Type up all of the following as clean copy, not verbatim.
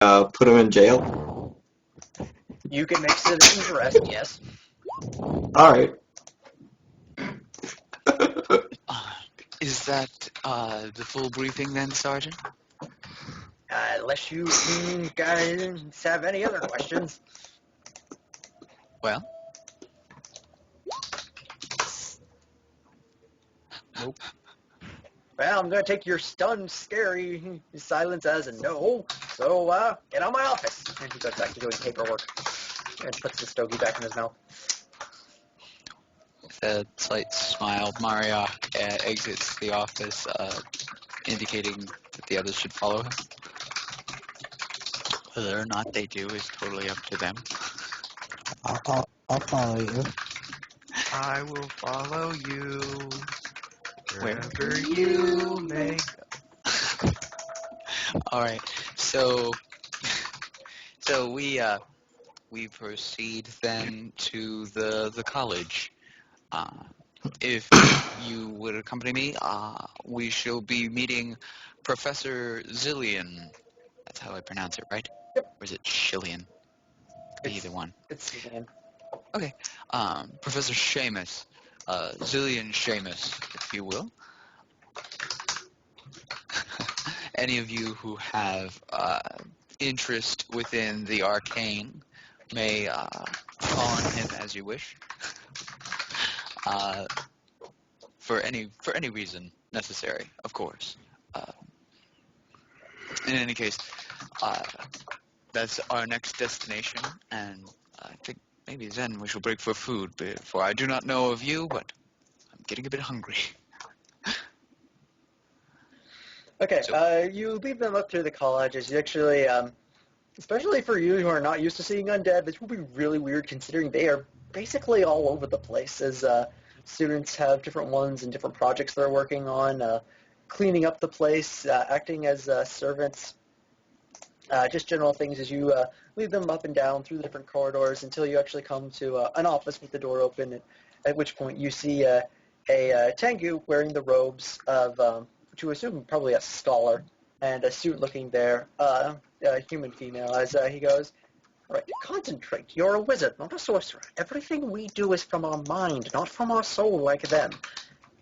Put him in jail? You can make citizens arrest, yes. Alright. Uh, is that the full briefing then, Sergeant? Unless you guys have any other questions. Well? Nope. Well, I'm going to take your stunned, scary silence as a no. So, get out of my office. And he goes back to doing paperwork and puts the stogie back in his mouth. With a slight smile, Maria exits the office, indicating that the others should follow him. Whether or not they do is totally up to them. I'll follow you. I will follow you wherever Where? you may go. All right. So we proceed then to the college. If you would accompany me, we shall be meeting Professor Zillion. That's how I pronounce it, right? Yep. Or is it Shillian? Either one. It's Ian. Okay. Professor Seamus. Zillion Seamus, if you will. Any of you who have interest within the arcane may call on him as you wish. For any reason necessary, of course. In any case, that's our next destination, and I think maybe then we shall break for food, for I do not know of you, but I'm getting a bit hungry. Okay, So- you lead them up to the college as you actually, especially for you who are not used to seeing undead, this will be really weird considering they are basically all over the place as students have different ones and different projects they're working on, cleaning up the place, acting as servants, just general things as you lead them up and down through the different corridors until you actually come to an office with the door open, at which point you see a Tengu wearing the robes of, to assume probably a scholar, and a student looking there, a human female, as he goes, "All right, concentrate. You're a wizard, not a sorcerer. Everything we do is from our mind, not from our soul like them.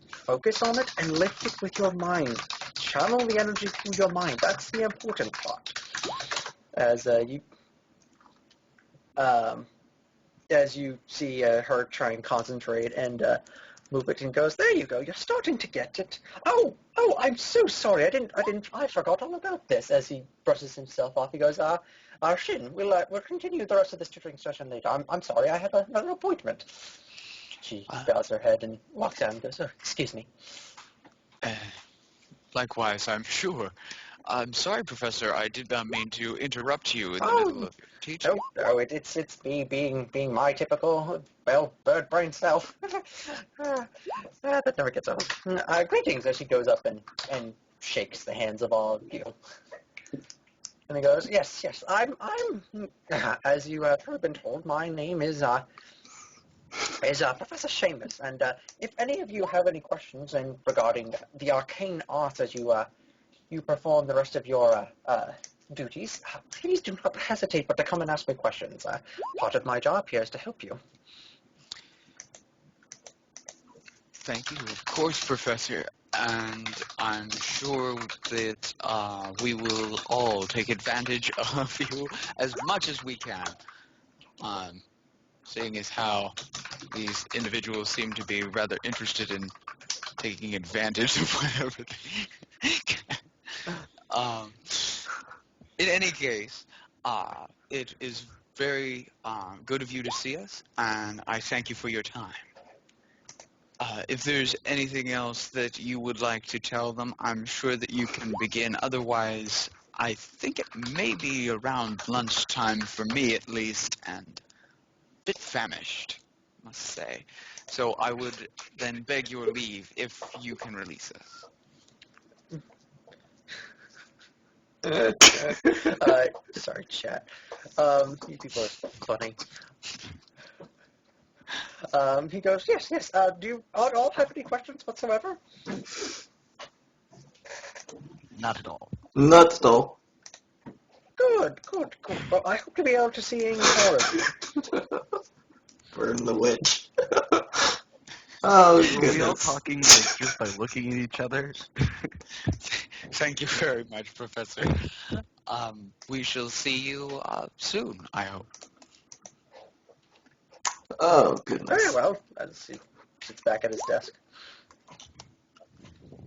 Focus on it and lift it with your mind. Channel the energy through your mind. That's the important part." As you see her try and concentrate and move it, and goes, "There you go. You're starting to get it. Oh, I'm so sorry. I forgot all about this." As he brushes himself off, he goes, Shin, we'll continue the rest of this tutoring session later. I'm sorry, I have another appointment." She bows her head and walks out and goes, "Oh, excuse me." Likewise, I'm sure. I'm sorry, Professor. I did not mean to interrupt you in the Oh, middle of your teaching. No, it's me being my typical, bird brain self. That never gets old. Greetings, as she goes up and shakes the hands of all of you. And he goes, yes, I'm, as you have been told, my name is Professor Seamus, and if any of you have any questions regarding the arcane art as you perform the rest of your duties, please do not hesitate but to come and ask me questions. Part of my job here is to help you. Thank you, of course, Professor. And I'm sure that we will all take advantage of you as much as we can. Seeing as how these individuals seem to be rather interested in taking advantage of whatever they can. In any case, it is very good of you to see us, and I thank you for your time. If there's anything else that you would like to tell them, I'm sure that you can begin. Otherwise, I think it may be around lunchtime for me at least, and a bit famished, I must say. So I would then beg your leave if you can release us. Sorry, chat. You people are funny. He goes, yes. Do you all have any questions whatsoever? Not at all. Not at all. Good. Well, I hope to be able to see you tomorrow. Burn the witch. Oh, Were we all goodness. talking like just by looking at each other? Thank you very much, Professor. We shall see you soon, I hope. Oh, Very goodness. well. As he sits back at his desk.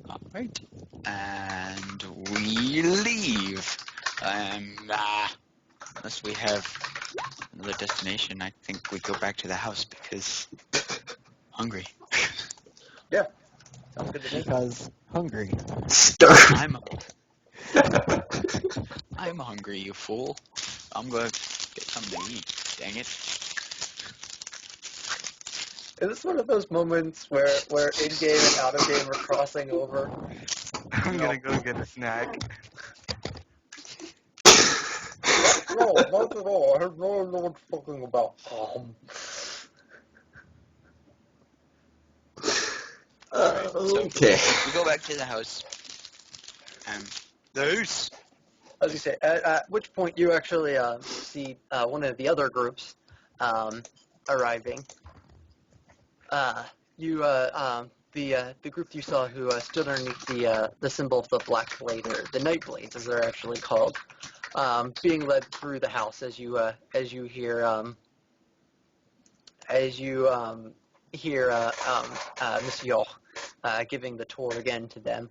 All right. And we leave. Unless we have another destination, I think we go back to the house because hungry. Sounds good to me. Because hungry. Starve. I'm hungry, you fool. I'm gonna get something to eat. Dang it. Is this one of those moments where in-game and out-of-game are crossing over? I'm gonna go get a snack. No, not at all. I have no idea what you're talking about. Alright, so Okay. we go back to the house. The house. As you say, at which point you actually see one of the other groups arriving. The group you saw who stood underneath the symbol of the Black Blade, or the Night Blades, as they're actually called, being led through the house as you hear Miss Yoch giving the tour again to them,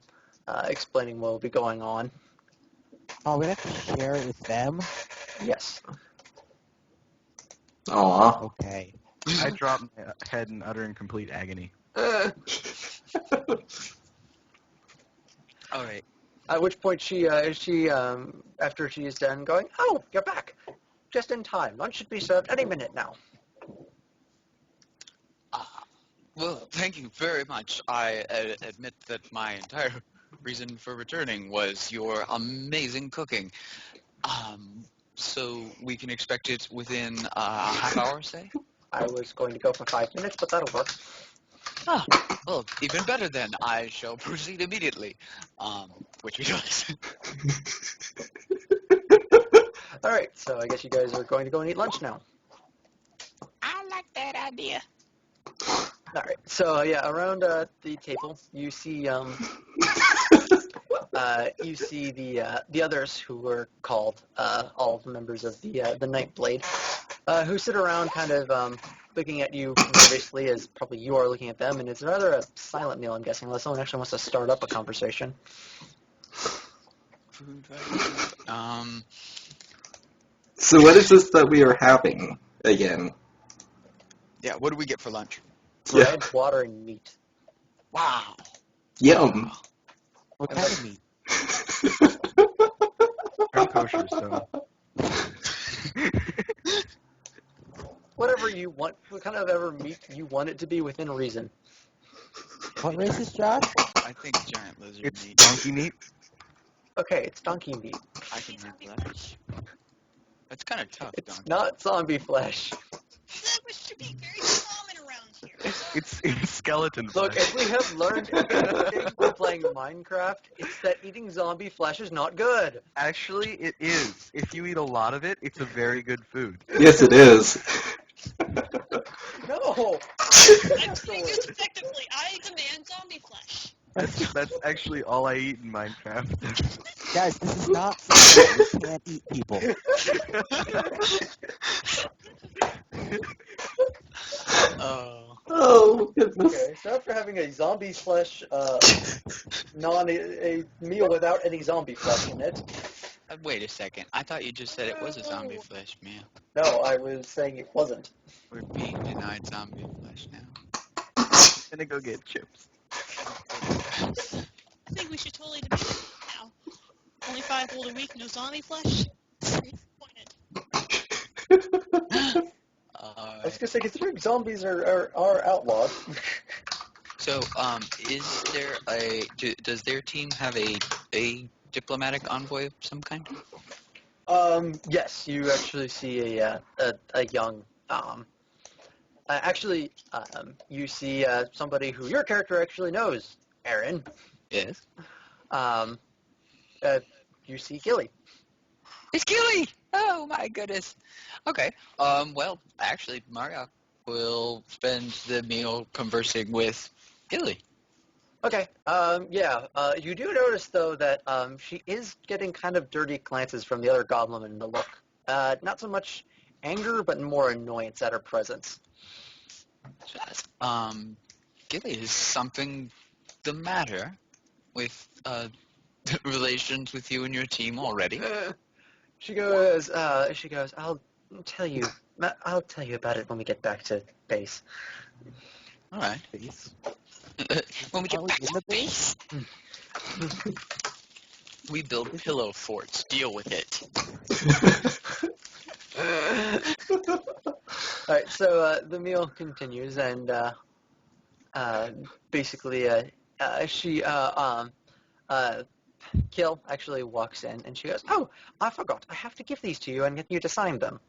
explaining what will be going on. Oh, we have to share it with them? Yes. Aw. Okay. I drop my head and utter in complete agony. Alright. At which point she after she is done going, "Oh, you're back, just in time. Lunch should be served any minute now." Well, thank you very much. I admit that my entire reason for returning was your amazing cooking. So we can expect it within a half hour, say? I was going to go for 5 minutes, but that'll work. Ah, well, even better then. I shall proceed immediately. Which he does. All right, so I guess you guys are going to go and eat lunch now. I like that idea. All right, so yeah, around the table you see the others who were called all members of the Night Blade, who sit around kind of looking at you nervously, as probably you are looking at them, and it's rather a silent meal, I'm guessing, unless someone actually wants to start up a conversation. So what is this that we are having again? Yeah, what do we get for lunch? Bread, water, and meat. Wow. Yum. What kind of meat? I'm kosher, so. Whatever you want, what kind of ever meat you want it to be within reason. What race is Josh? I think giant lizard It's meat. donkey meat. Okay, it's donkey meat. I can handle that. That's kind of tough, It's donkey. not zombie flesh. That should be very common around here. It's skeleton Look, flesh. if we have learned anything from playing Minecraft, it's that eating zombie flesh is not good. Actually, it is. If you eat a lot of it, it's a very good food. Yes, it is. No! I'm putting this effectively. I demand zombie flesh. That's actually all I eat in Minecraft. Guys, this is not something you can't eat people. Oh. Oh, goodness. Okay, so after having a zombie flesh, a meal without any zombie flesh in it, Wait a second. I thought you just said it was a zombie flesh meal. no, I was saying it wasn't. We're being denied zombie flesh now. I'm gonna go get chips. I think we should totally debate it now. Only 5 gold a week, no zombie flesh. Disappointed. I was gonna say, considering zombies are outlawed. So, is there does their team have a diplomatic envoy of some kind? Yes, you actually see a young, you see somebody who your character actually knows, Aaron. Yes. You see Gilly. It's Gilly! Oh my goodness. Okay. Well, actually, Mario will spend the meal conversing with Gilly. Okay. Yeah. You do notice though that she is getting kind of dirty glances from the other goblin in the look. Not so much anger, but more annoyance at her presence. Gilly, is something the matter with relations with you and your team already? She goes. I'll tell you. I'll tell you about it when we get back to base. All right. Base. When we Are get we back in to the base, we build pillow forts. Deal with it. All right. So the meal continues, and basically, Kill actually walks in, and she goes, "Oh, I forgot. I have to give these to you and get you to sign them."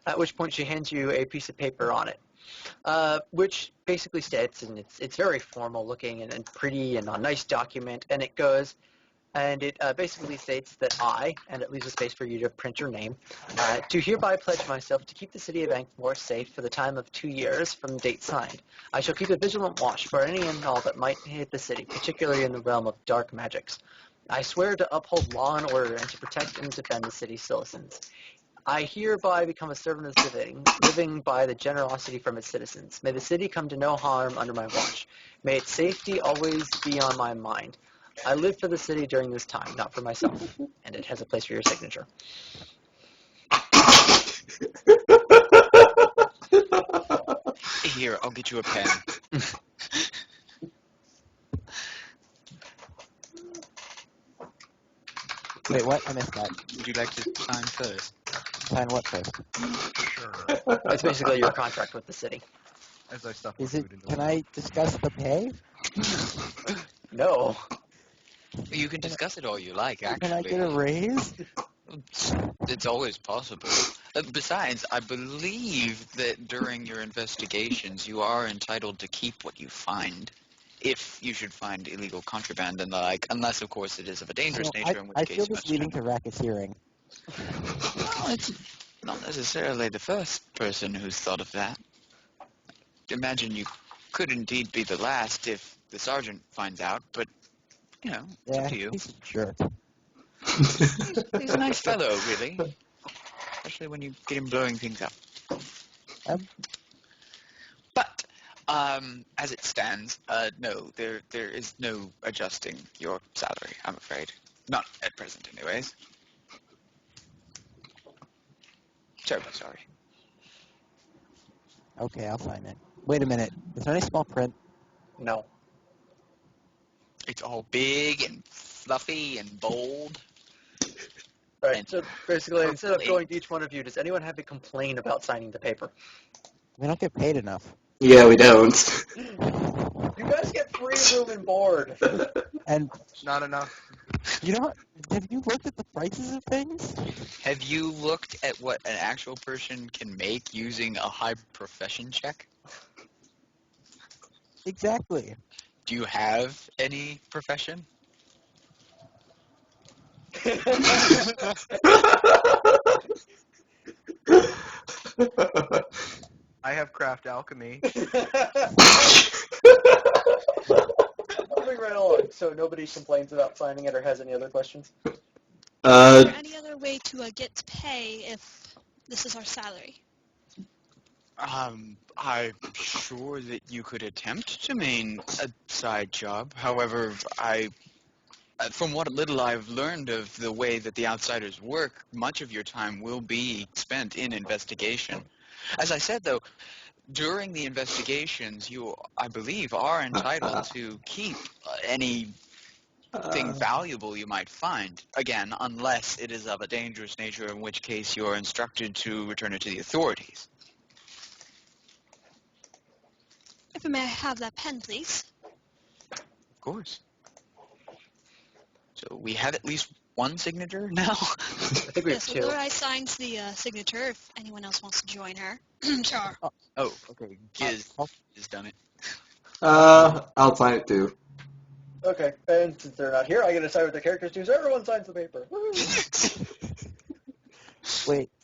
At which point she hands you a piece of paper on it, which basically states, and it's very formal looking and pretty and a nice document, and it goes, and it basically states that I, and it leaves a space for you to print your name, do hereby pledge myself to keep the city of Ankmore safe for the time of 2 years from the date signed. I shall keep a vigilant watch for any and all that might hit the city, particularly in the realm of dark magics. I swear to uphold law and order and to protect and defend the city's citizens. I hereby become a servant of the city, living by the generosity from its citizens. May the city come to no harm under my watch. May its safety always be on my mind. I live for the city during this time, not for myself. And it has a place for your signature. Here, I'll get you a pen. Wait, what? I missed that. Would you like to sign first? Sign what first? Sure. It's basically your contract with the city. As I stuff Is my it? food into Can the I discuss the pay? No. You can discuss it all you like, Can I actually. get a raise? It's always possible. Besides, I believe that during your investigations, you are entitled to keep what you find, if you should find illegal contraband and the like, unless, of course, it is of a dangerous So nature, in which I case feel you this must leading to racketeering. Well, it's not necessarily the first person who's thought of that. Imagine you could indeed be the last if the sergeant finds out, but, you know, it's up Yeah, to you. he's a jerk. He's a nice fellow, really. Especially when you get him blowing things up. But, as it stands, no, there is no adjusting your salary, I'm afraid. Not at present, anyways. Terribly sorry. Okay, I'll sign it. Wait a minute. Is there any small print? No. It's all big and fluffy and bold. All right, And so basically, instead of purple going to each one of you, does anyone have a complaint about signing the paper? We don't get paid enough. Yeah, we don't. You guys get free room and board. And Not enough. you know, have you looked at the prices of things? Have you looked at what an actual person can make using a high profession check? Exactly. Do you have any profession? I have craft alchemy. Moving right along, so nobody complains about signing it or has any other questions? Is Uh, there any other way to get pay if this is our salary? I'm sure that you could attempt to maintain a side job. However, from what little I've learned of the way that the outsiders work, much of your time will be spent in investigation. As I said, though, during the investigations, you, I believe, are entitled to keep anything valuable you might find. Again, unless it is of a dangerous nature, in which case you're instructed to return it to the authorities. If I may have that pen, please. Of course. So we have at least one signature now? I think we have Yes, two. Laura signs the signature if anyone else wants to join her. Sure. Oh, okay. Giz has done it. I'll sign it too. Okay, and since they're not here, I get to decide what the characters do, so everyone signs the paper. Woo! Wait,